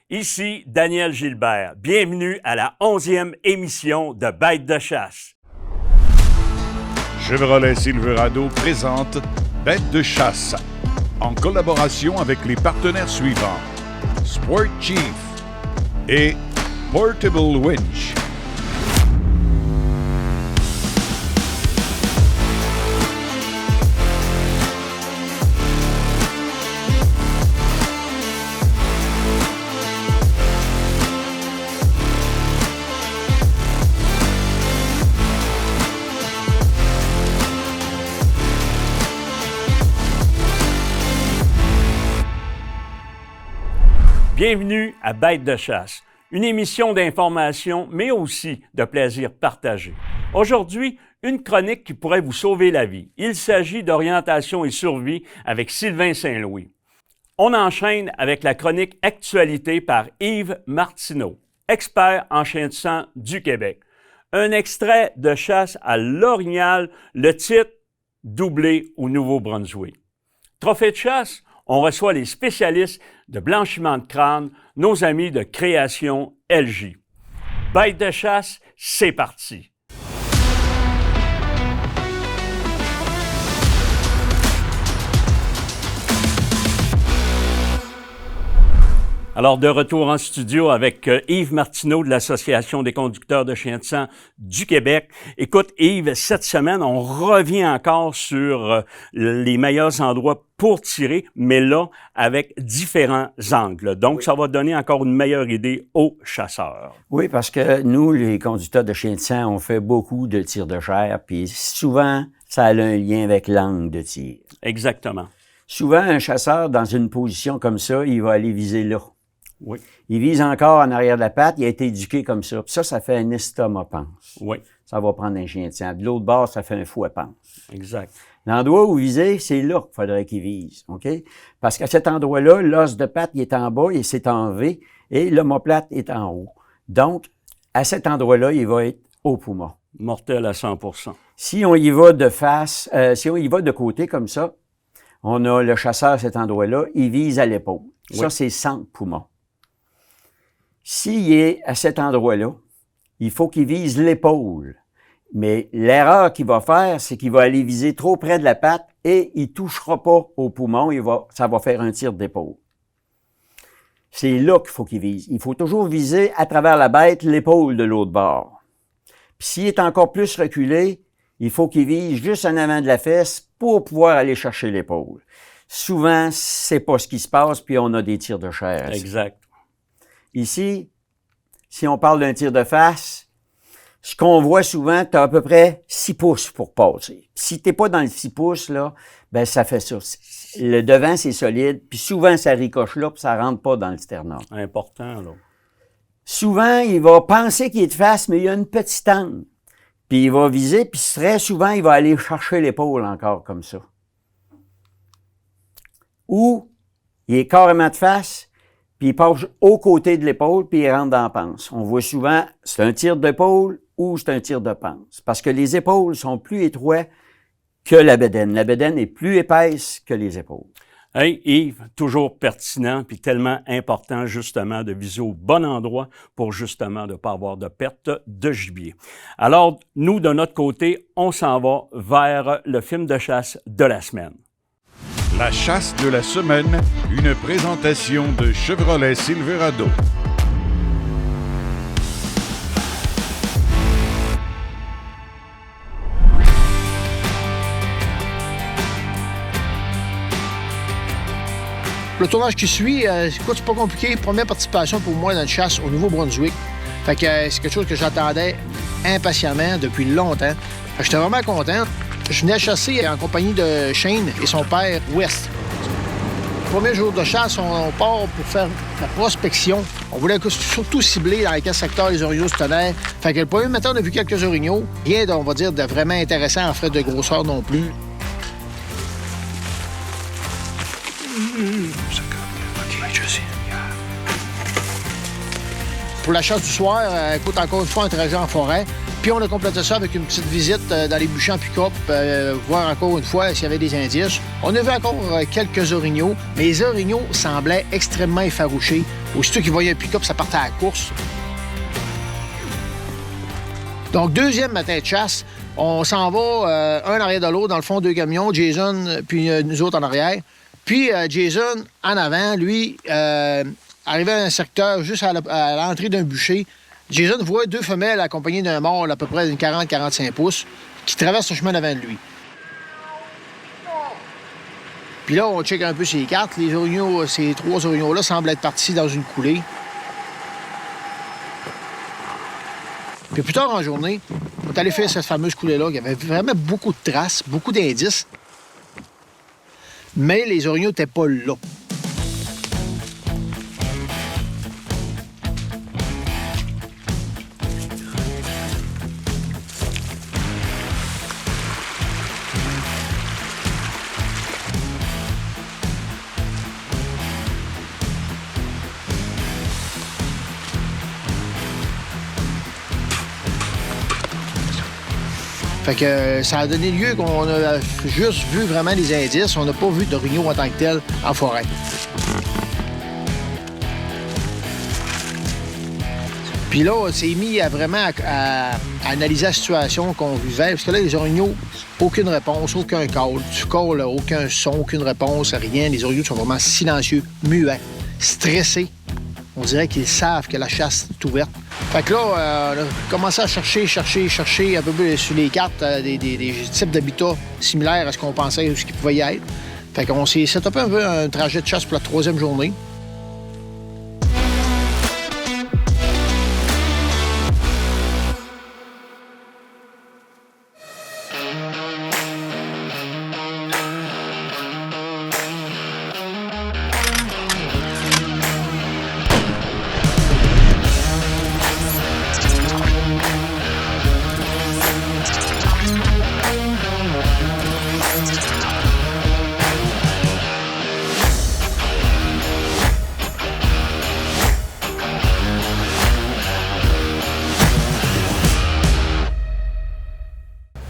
Ici Daniel Gilbert. Bienvenue à la 11e émission de Bêtes de chasse. Chevrolet Silverado présente Bêtes de chasse en collaboration avec les partenaires suivants: Sport Chief et Portable Winch. Bienvenue à Bêtes de chasse, une émission d'information, mais aussi de plaisir partagé. Aujourd'hui, une chronique qui pourrait vous sauver la vie. Il s'agit d'orientation et survie avec Sylvain Saint-Louis. On enchaîne avec la chronique Actualité par Yves Martineau, expert en chien de sang du Québec. Un extrait de chasse à l'orignal, le titre doublé au Nouveau-Brunswick. Trophée de chasse, on reçoit les spécialistes de blanchiment de crâne, nos amis de Création LJ. Bêtes de chasse, c'est parti! Alors, de retour en studio avec Yves Martineau de l'Association des conducteurs de chiens de sang du Québec. Écoute, Yves, cette semaine, on revient encore sur les meilleurs endroits pour tirer, mais là, avec différents angles. Donc, ça va donner encore une meilleure idée aux chasseurs. Oui, parce que nous, les conducteurs de chiens de sang, on fait beaucoup de tirs de chair, puis souvent, ça a un lien avec l'angle de tir. Exactement. Souvent, un chasseur, dans une position comme ça, il va aller viser là. Oui. Il vise encore en arrière de la patte, il a été éduqué comme ça. Puis ça fait un estomac-panse. Oui. Ça va prendre un chien de sang. De l'autre bord, ça fait un fouet-panse. Exact. L'endroit où viser, c'est là qu'il faudrait qu'il vise, OK? Parce qu'à cet endroit-là, l'os de patte, il est en bas, et c'est en V, et l'omoplate est en haut. Donc, à cet endroit-là, il va être au poumon. Mortel à 100%. Si on y va de face, si on y va de côté comme ça, on a le chasseur à cet endroit-là, il vise à l'épaule. Oui. Ça, c'est centre poumon. S'il est à cet endroit-là, il faut qu'il vise l'épaule. Mais l'erreur qu'il va faire, c'est qu'il va aller viser trop près de la patte et il touchera pas au poumon, ça va faire un tir d'épaule. C'est là qu'il faut qu'il vise. Il faut toujours viser à travers la bête l'épaule de l'autre bord. Puis s'il est encore plus reculé, il faut qu'il vise juste en avant de la fesse pour pouvoir aller chercher l'épaule. Souvent, c'est pas ce qui se passe, puis on a des tirs de chair. Exact. Ici, si on parle d'un tir de face, ce qu'on voit souvent, tu as à peu près 6 pouces pour passer. Si t'es pas dans le 6 pouces, là, ben ça fait ça. Le devant, c'est solide, puis souvent, ça ricoche là, puis ça rentre pas dans le sternum. Important, là. Souvent, il va penser qu'il est de face, mais il y a une petite angle. Puis il va viser, puis très souvent, il va aller chercher l'épaule encore comme ça. Ou, il est carrément de face, puis il passe au côté de l'épaule, puis il rentre dans la panse. On voit souvent, c'est un tir d'épaule ou c'est un tir de panse. Parce que les épaules sont plus étroites que la bédaine. La bédaine est plus épaisse que les épaules. Hey Yves, toujours pertinent puis tellement important justement de viser au bon endroit pour justement ne pas avoir de perte de gibier. Alors, nous, de notre côté, on s'en va vers le film de chasse de la semaine. La chasse de la semaine, une présentation de Chevrolet Silverado. Le tournage qui suit, écoute, c'est pas compliqué. Première participation pour moi dans une chasse au Nouveau-Brunswick. Fait que c'est quelque chose que j'attendais impatiemment depuis longtemps. Fait que j'étais vraiment content. Je venais chasser en compagnie de Shane et son père, West. Le premier jour de chasse, on part pour faire la prospection. On voulait surtout cibler dans quel secteur les orignaux se tenaient. Fait que le premier matin, on a vu quelques orignaux. Rien, on va dire, de vraiment intéressant en frais de grosseur non plus. OK, je sais. Pour la chasse du soir, écoute, encore une fois, un trajet en forêt. Puis on a complété ça avec une petite visite dans les bûchers en pick-up, voir encore une fois s'il y avait des indices. On a vu encore quelques orignaux, mais les orignaux semblaient extrêmement effarouchés. Aussitôt qu'ils voyaient un pick-up, ça partait à la course. Donc, deuxième matin de chasse, on s'en va un en arrière de l'autre, dans le fond, 2 camions, Jason, puis nous autres en arrière. Puis Jason, en avant, lui, arrivait à un secteur juste à l'entrée d'un bûcher. Jason voit 2 femelles accompagnées d'un mâle à peu près d'une 40-45 pouces qui traversent le chemin devant de lui. Puis là, on check un peu ses cartes. Les orignaux, ces 3 orignaux-là semblent être partis dans une coulée. Puis plus tard en journée, on est allé faire cette fameuse coulée-là. Il y avait vraiment beaucoup de traces, beaucoup d'indices. Mais les orignaux n'étaient pas là. Fait que ça a donné lieu qu'on a juste vu vraiment les indices. On n'a pas vu d'orignaux en tant que tel en forêt. Puis là, on s'est mis à vraiment à analyser la situation qu'on vivait. Parce que là, les orignaux, aucune réponse, aucun call. Du call, aucun son, aucune réponse, rien. Les orignaux sont vraiment silencieux, muets, stressés. On dirait qu'ils savent que la chasse est ouverte. Fait que là, on a commencé à chercher un peu plus sur les cartes des types d'habitats similaires à ce qu'on pensait ou ce qui pouvait y être. Fait qu'on s'est setupé un peu un trajet de chasse pour la 3e journée.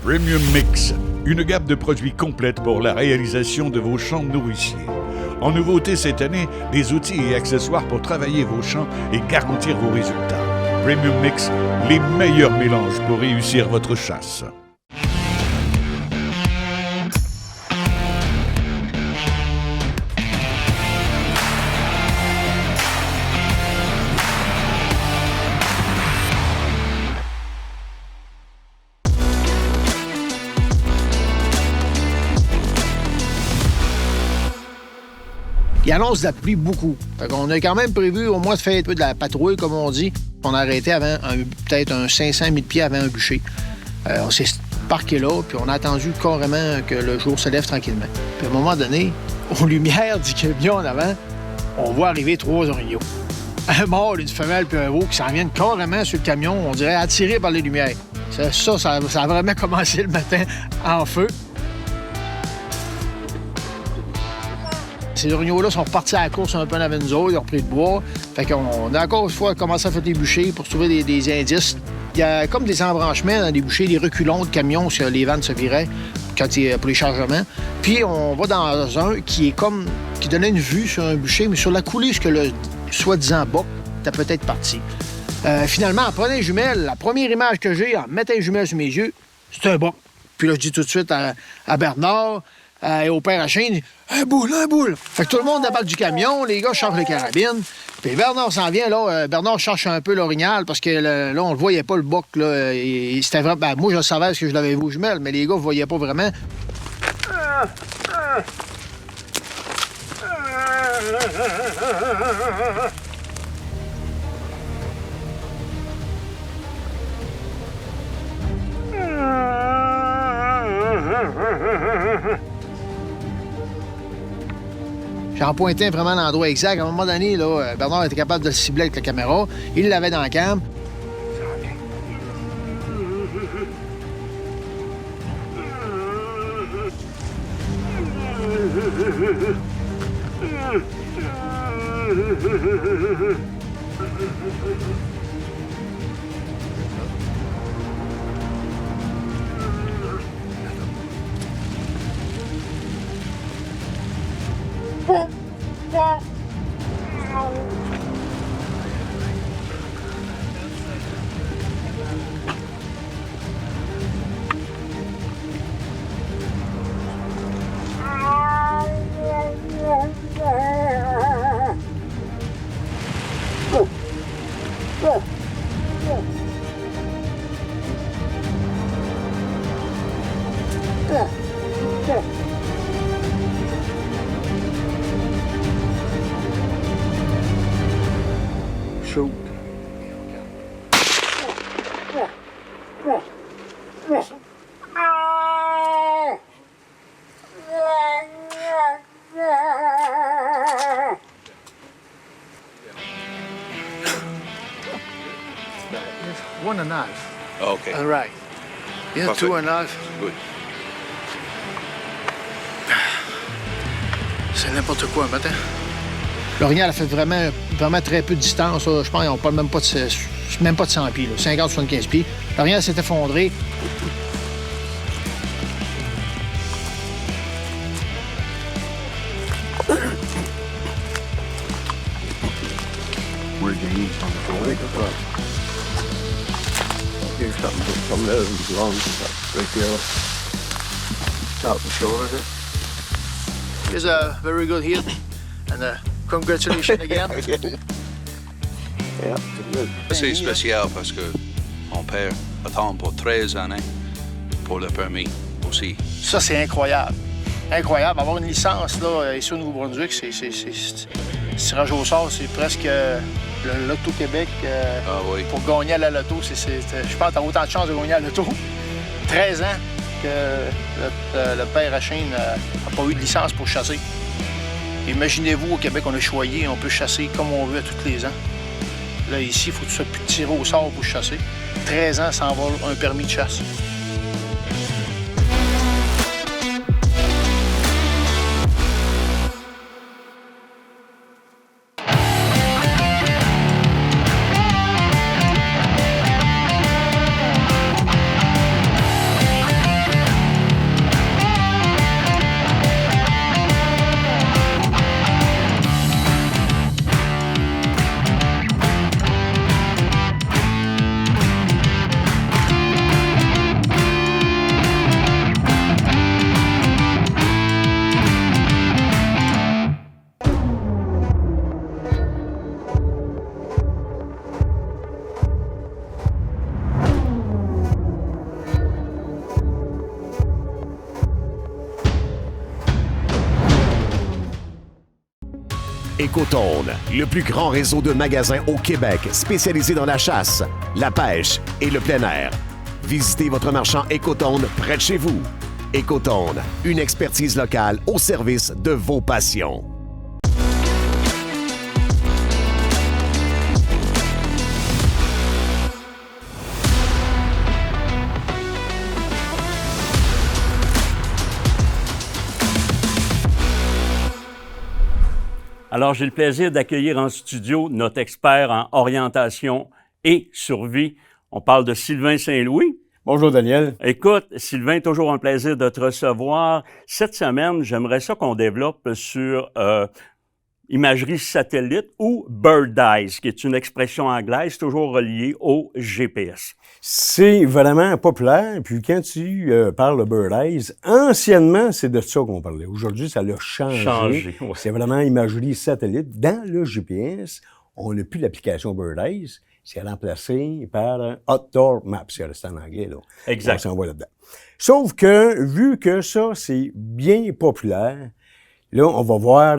Premium Mix, une gamme de produits complète pour la réalisation de vos champs nourriciers. En nouveauté cette année, des outils et accessoires pour travailler vos champs et garantir vos résultats. Premium Mix, les meilleurs mélanges pour réussir votre chasse. Il annonce de la pluie beaucoup. Fait qu'on a quand même prévu au moins de faire un peu de la patrouille, comme on dit. On a arrêté avant peut-être un 500 000 pieds avant un bûcher. On s'est parqué là, puis on a attendu carrément que le jour se lève tranquillement. Puis à un moment donné, aux lumières du camion en avant, on voit arriver 3 orignaux. Un mâle, une femelle, puis un veau qui s'en viennent carrément sur le camion, on dirait attirés par les lumières. Ça a vraiment commencé le matin en feu. Ces orignaux-là sont repartis à la course un peu en avant de nous autres, ils ont repris le bois. Fait qu'on a encore une fois commencé à faire des bûchers pour trouver des indices. Il y a comme des embranchements dans des bûchers, des reculons de camions si les vannes se viraient pour les chargements. Puis on va dans un qui donnait une vue sur un bûcher, mais sur la coulée, ce que le soi-disant boc était peut-être parti. Finalement, en prenant les jumelles, la première image que j'ai en mettant les jumelles sur mes yeux, c'est un boc. Puis là, je dis tout de suite à Bernard et au père à Chine, un boule! Fait que tout le monde débarque du camion, les gars chargent les carabines. Puis Bernard s'en vient, là. Bernard cherche un peu l'orignal parce que là, on le voyait pas, le boc, là. C'était vraiment. Ben, moi, je le savais parce que je l'avais vu aux jumelles, mais les gars ne voyaient pas vraiment. J'en pointais vraiment l'endroit exact. À un moment donné, là, Bernard était capable de le cibler avec la caméra. Il l'avait dans la cam. Shoot. One and a half. Okay. All right. Yeah, Perfect. 2 and a half. Good. C'est n'importe quoi un matin. L'Orignal a fait vraiment très peu de distance. Là. Je pense qu'on parle même pas de 100 pieds, là. 50-75 pieds. L'Orignal s'est effondré. Where'd you eat on the floor? Here's something from those long right there. Top and shoulder. It's a very good hit. And congratulations again. Yeah, it's good. C'est spécial parce que mon père attend pour 13 années pour le permis aussi. Ça, c'est incroyable. Incroyable. Avoir une licence là, ici au Nouveau-Brunswick, c'est tirage au sort, c'est presque le Loto-Québec. Ah oui. Pour gagner à la loto, je pense que tu as autant de chances de gagner à la loto. 13 ans que le père à Shane n'a pas eu de licence pour chasser. Imaginez-vous, au Québec, on a choyé, on peut chasser comme on veut à tous les ans. Là, ici, il faut que tu sois plus tiré au sort pour chasser. 13 ans sans avoir un permis de chasse. Écotone, le plus grand réseau de magasins au Québec spécialisé dans la chasse, la pêche et le plein air. Visitez votre marchand Écotone près de chez vous. Écotone, une expertise locale au service de vos passions. Alors, j'ai le plaisir d'accueillir en studio notre expert en orientation et survie. On parle de Sylvain Saint-Louis. Bonjour Daniel. Écoute, Sylvain, toujours un plaisir de te recevoir. Cette semaine, j'aimerais ça qu'on développe sur imagerie satellite ou bird eyes, qui est une expression anglaise toujours reliée au GPS. C'est vraiment populaire. Puis quand tu parles de bird eyes, anciennement, c'est de ça qu'on parlait. Aujourd'hui, ça l'a changé. Ouais. C'est vraiment imagerie satellite. Dans le GPS, on n'a plus l'application bird eyes. C'est remplacé par Outdoor Maps. C'est resté en anglais, là. Exact. On s'en va là-dedans. Sauf que, vu que ça, c'est bien populaire, là, on va voir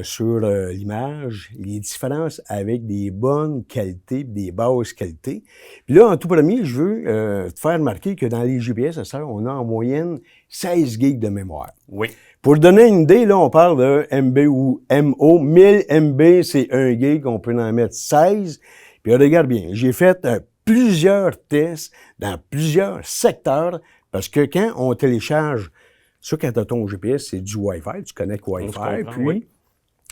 sur l'image les différences avec des bonnes qualités, des basses qualités. Puis là, en tout premier, je veux te faire remarquer que dans les GPS, on a en moyenne 16 gigs de mémoire. Oui. Pour donner une idée, là, on parle de MB ou MO. 1000 MB, c'est 1 gig, on peut en mettre 16. Puis regarde bien, j'ai fait plusieurs tests dans plusieurs secteurs parce que quand on télécharge ça, quand tu as ton GPS, c'est du Wi-Fi, tu connectes Wi-Fi, puis oui.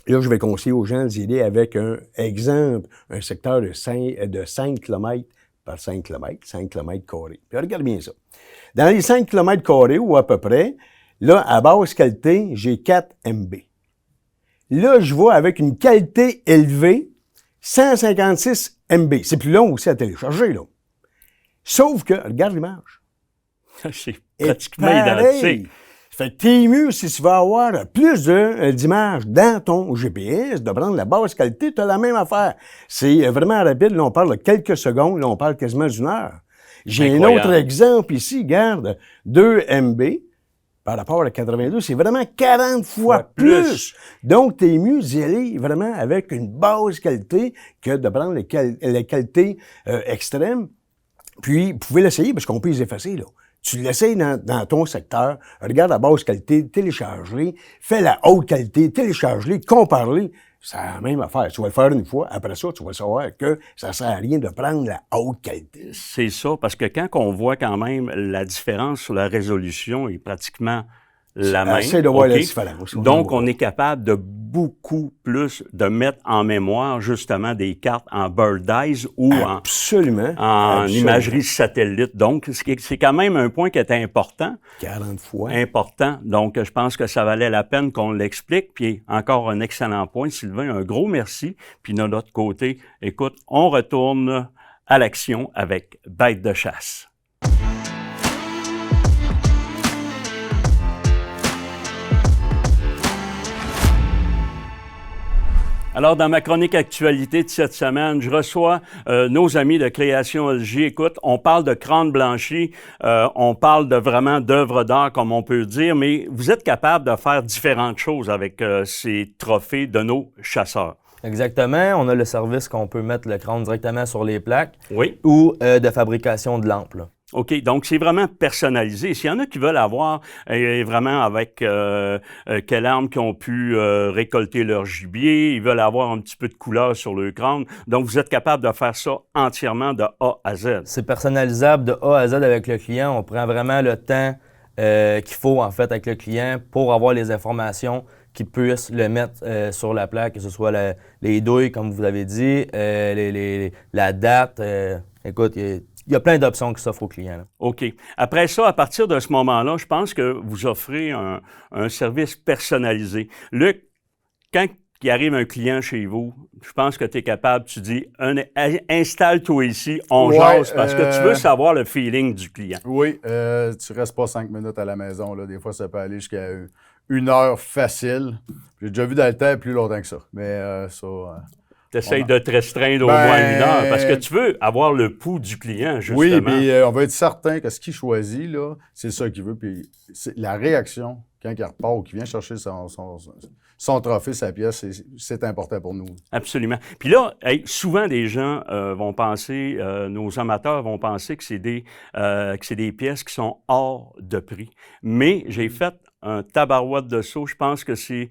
là, je vais conseiller aux gens de les aider avec un exemple, un secteur de 5 km par 5 km, 5 km carrés. Puis regarde bien ça. Dans les 5 km carrés, ou à peu près, là, à basse qualité, j'ai 4 MB. Là, je vois avec une qualité élevée, 156 MB. C'est plus long aussi à télécharger, là. Sauf que, regarde l'image. C'est pratiquement identique. Fait que t'es mieux si tu vas avoir plus d'images dans ton GPS, de prendre la basse qualité, tu as la même affaire. C'est vraiment rapide. Là, on parle de quelques secondes. Là, on parle quasiment d'une heure. J'ai un autre exemple ici. Regarde, 2 MB par rapport à 82, c'est vraiment 40 fois plus. Donc, t'es mieux d'y aller vraiment avec une basse qualité que de prendre les qualités extrêmes. Puis, vous pouvez l'essayer parce qu'on peut les effacer, là. Tu l'essayes dans ton secteur, regarde la basse qualité, télécharge-les, fais la haute qualité, télécharge-les, compare-les. C'est la même affaire. Tu vas le faire une fois, après ça, tu vas savoir que ça sert à rien de prendre la haute qualité. C'est ça, parce que quand on voit quand même la différence sur la résolution est pratiquement la même. Essaye de voir la différence. Donc, on est capable de beaucoup plus de mettre en mémoire justement des cartes en bird eyes ou en imagerie satellite. Donc, c'est quand même un point qui est important. 40 fois. Important. Donc, je pense que ça valait la peine qu'on l'explique. Puis, encore un excellent point. Sylvain, un gros merci. Puis, de notre côté, écoute, on retourne à l'action avec Bête de chasse. Alors, dans ma chronique actualité de cette semaine, je reçois nos amis de Création LG. Écoute, on parle de crâne blanchi, on parle de vraiment d'œuvres d'art, comme on peut dire, mais vous êtes capable de faire différentes choses avec ces trophées de nos chasseurs. Exactement. On a le service qu'on peut mettre le crâne directement sur les plaques ou de fabrication de lampes, là. OK, donc c'est vraiment personnalisé. S'il y en a qui veulent avoir vraiment avec quelle arme qu'ils ont pu récolter leur gibier, ils veulent avoir un petit peu de couleur sur le crâne, donc vous êtes capable de faire ça entièrement de A à Z. C'est personnalisable de A à Z avec le client. On prend vraiment le temps qu'il faut en fait avec le client pour avoir les informations qui puissent le mettre sur la plaque, que ce soit les douilles, comme vous avez dit, la date. Écoute, il y a plein d'options qui s'offrent aux clients, là. OK. Après ça, à partir de ce moment-là, je pense que vous offrez un service personnalisé. Luc, quand il arrive un client chez vous, je pense que tu es capable, tu dis, installe-toi ici, on jase, parce que tu veux savoir le feeling du client. Oui, tu restes pas 5 minutes à la maison, là. Des fois, ça peut aller jusqu'à 1 heure facile. J'ai déjà vu dans le temps plus longtemps que ça, mais ça... Tu essaies de te restreindre au moins 1 heure parce que tu veux avoir le pouls du client, justement. Oui, puis on va être certain que ce qu'il choisit, là, c'est ça qu'il veut. Puis la réaction, quand il repart ou qu'il vient chercher son trophée, sa pièce, c'est important pour nous. Absolument. Puis là, souvent, des gens vont penser, nos amateurs vont penser que c'est des pièces qui sont hors de prix. Mais j'ai fait un tabarouette de saut. Je pense que c'est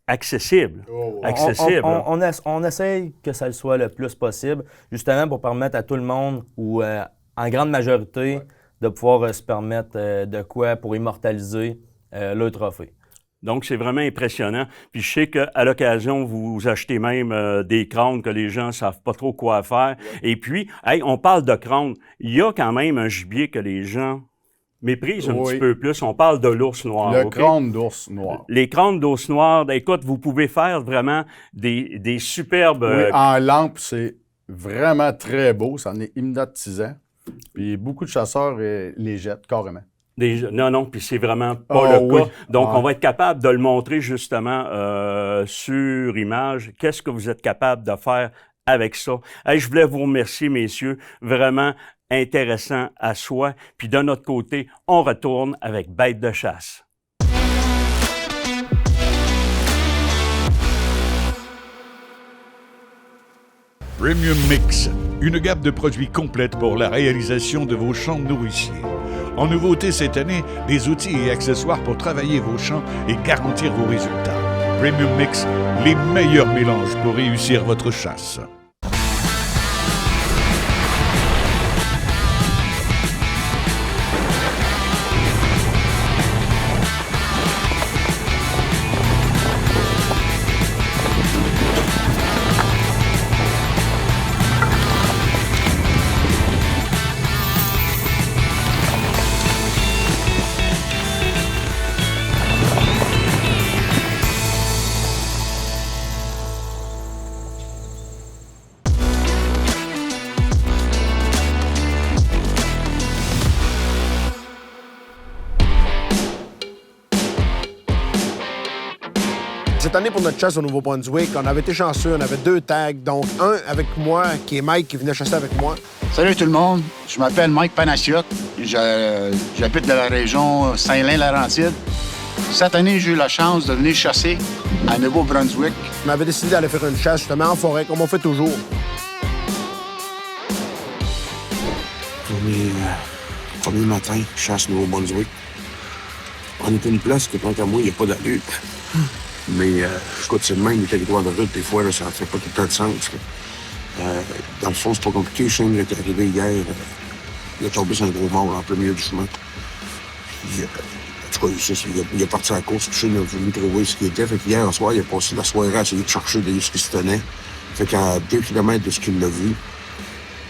accessible. Accessible. On essaye que ça le soit le plus possible, justement pour permettre à tout le monde, ou en grande majorité, de pouvoir se permettre de quoi pour immortaliser le trophée. Donc, c'est vraiment impressionnant. Puis je sais qu'à l'occasion, vous achetez même des crânes que les gens ne savent pas trop quoi faire. Et puis, on parle de crânes. Il y a quand même un gibier que les gens méprisent un petit peu plus. On parle de l'ours noir. Le crâne d'ours noir. Les crânes d'ours noir, écoute, vous pouvez faire vraiment des superbes... Oui, en lampe, c'est vraiment très beau. Ça en est hypnotisant. Puis beaucoup de chasseurs les jettent carrément. Non, puis c'est vraiment pas le cas. Donc, on va être capable de le montrer justement sur image. Qu'est-ce que vous êtes capable de faire avec ça? Je voulais vous remercier, messieurs. Vraiment intéressant à soi. Puis de notre côté, on retourne avec Bête de chasse. Premium Mix, une gamme de produits complète pour la réalisation de vos champs nourriciers. En nouveauté cette année, des outils et accessoires pour travailler vos champs et garantir vos résultats. Premium Mix, les meilleurs mélanges pour réussir votre chasse. Cette année, pour notre chasse au Nouveau-Brunswick, on avait été chanceux. On avait 2 tags, donc un avec moi, qui est Mike, qui venait chasser avec moi. Salut tout le monde, je m'appelle Mike Panassiot. J'habite dans la région Saint-Lin-Laurentide. Cette année, j'ai eu la chance de venir chasser à Nouveau-Brunswick. On avait décidé d'aller faire une chasse, justement, en forêt, comme on fait toujours. Premier matin, chasse Nouveau-Brunswick. On était une place que, tant qu'à moi, il n'y a pas d'allure. Mais, écoute, c'est le même, les territoires de route, des fois, là, ça ne fait pas tout le temps de sens. Dans le fond, c'est pas compliqué. Shane est arrivé hier. Il a tombé sur un gros mort en plein milieu du chemin. Puis, en tout cas, il est parti à la course. Puis Shane a voulu trouver ce qu'il était. Fait qu'hier, en soir, il a passé la soirée à essayer de chercher ce qui se tenait. Fait qu'à 2 km de ce qu'il l'a vu,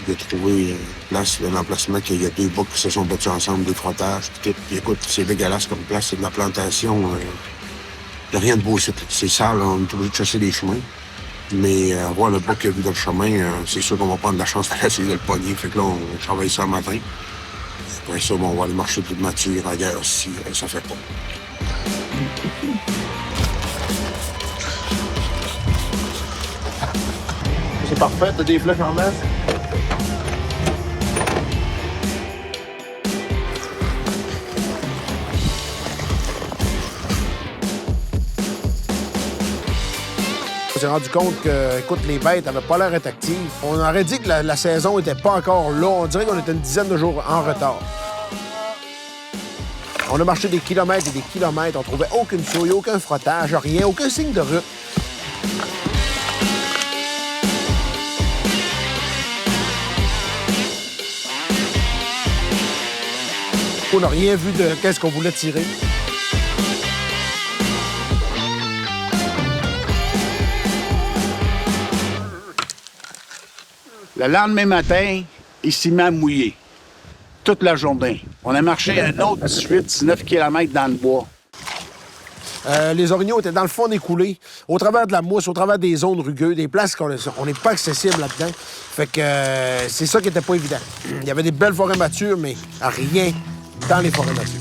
il a trouvé un emplacement qu'il y a 2 boucs qui se sont battus ensemble, des frottages. Puis écoute, c'est dégueulasse comme place. C'est de la plantation. Il n'y a rien de beau ici. C'est sale, on est obligé de chasser des chemins. Mais voir le bouc qui a vu dans le chemin, c'est sûr qu'on va prendre la chance d'essayer de le pogner. Fait que là, on travaille ça le matin. Après ça, on va aller marcher toute nature ailleurs si ça fait pas. C'est parfait, t'as des flèches en masse? On s'est rendu compte que, écoute, les bêtes n'avaient pas l'air d'être actives. On aurait dit que la saison n'était pas encore là. On dirait qu'on était une dizaine de jours en retard. On a marché des kilomètres et des kilomètres. On trouvait aucune souille, aucun frottage, rien, aucun signe de rut. On n'a rien vu de qu'est-ce qu'on voulait tirer. Le lendemain matin, il s'est mis à mouiller. Toute la journée. On a marché un autre 18-19 km dans le bois. Les orignaux étaient dans le fond des coulées, au travers de la mousse, au travers des zones rugueuses, des places qu'on n'est pas accessible là-dedans. Fait que c'est ça qui était pas évident. Il y avait des belles forêts matures, mais rien dans les forêts matures.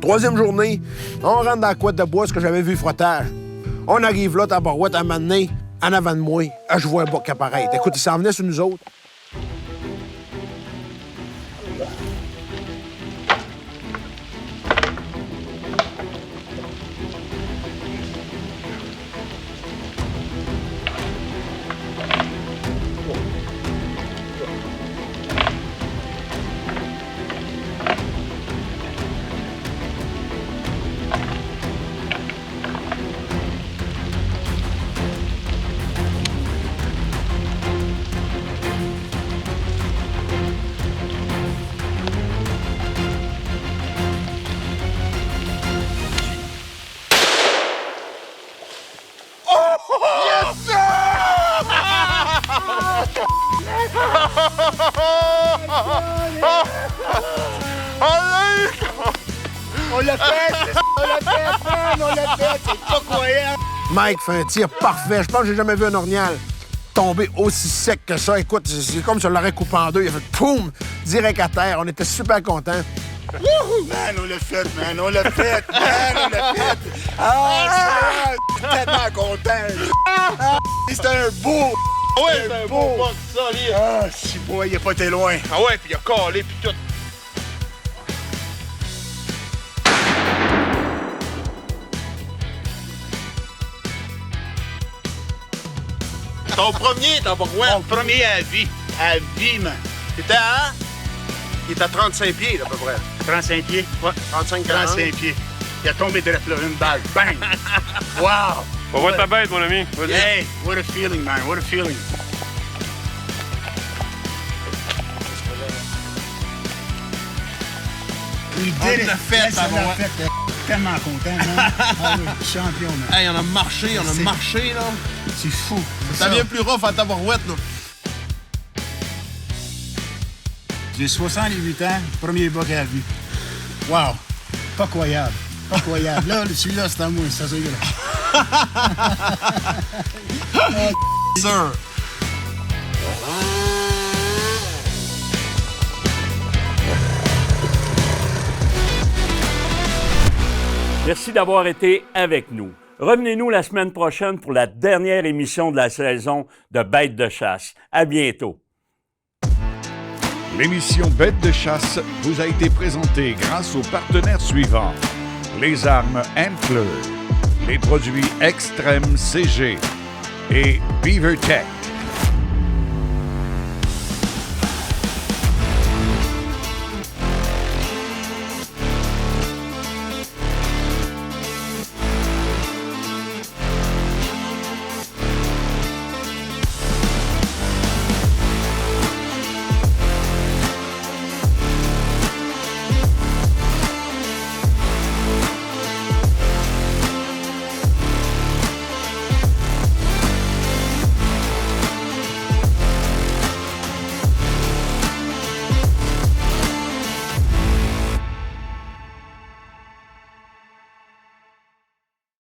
3e journée, on rentre dans la couette de bois, ce que j'avais vu frottage. On arrive là, tabarouette, à m'amener en avant de moi. Je vois un bouc apparaître. Écoute, il s'en venait sur nous autres. On l'a fait! On l'a fait, man! On l'a fait! C'est pas croyable! Mike fait un tir parfait. Je pense que j'ai jamais vu un orignal tomber aussi sec que ça. Écoute, c'est comme si on l'aurait coupé en 2. Il a fait poum! Direct à terre. On était super contents. Wouhou! Man, on l'a fait, man! On l'a fait! Man, on l'a fait! Ah, je suis tellement content! C'était un beau! Ouais, c'est un beau boss solide! Ah, si boy, il a pas été loin! Ah ouais, puis il a collé, puis tout! Ton premier, t'as pas quoi? Mon premier à vie. À vie, man. C'était à... Il était à 35 pieds, à peu près. 35 pieds? Ouais, 35 pieds. Il a tombé direct là, une balle. Bang! Wow! On voit ta bête, mon ami. Hey, what a feeling, man. What a feeling. Il On l'a fait, ça va. Tellement content, man. Ah oui, champion, man. Hey, on a marché, là. C'est fou. Ça devient plus rough à tabarouette, là. J'ai 68 ans, premier buck à la vue. Wow! Pas croyable. Pas croyable. Là, celui-là, c'est à moi, ça c'est là. Sir. Merci d'avoir été avec nous. Revenez-nous la semaine prochaine pour la dernière émission de la saison de Bêtes de chasse. À bientôt. L'émission Bêtes de chasse vous a été présentée grâce aux partenaires suivants. Les armes Antler, les produits Extreme CG et BeaverTech.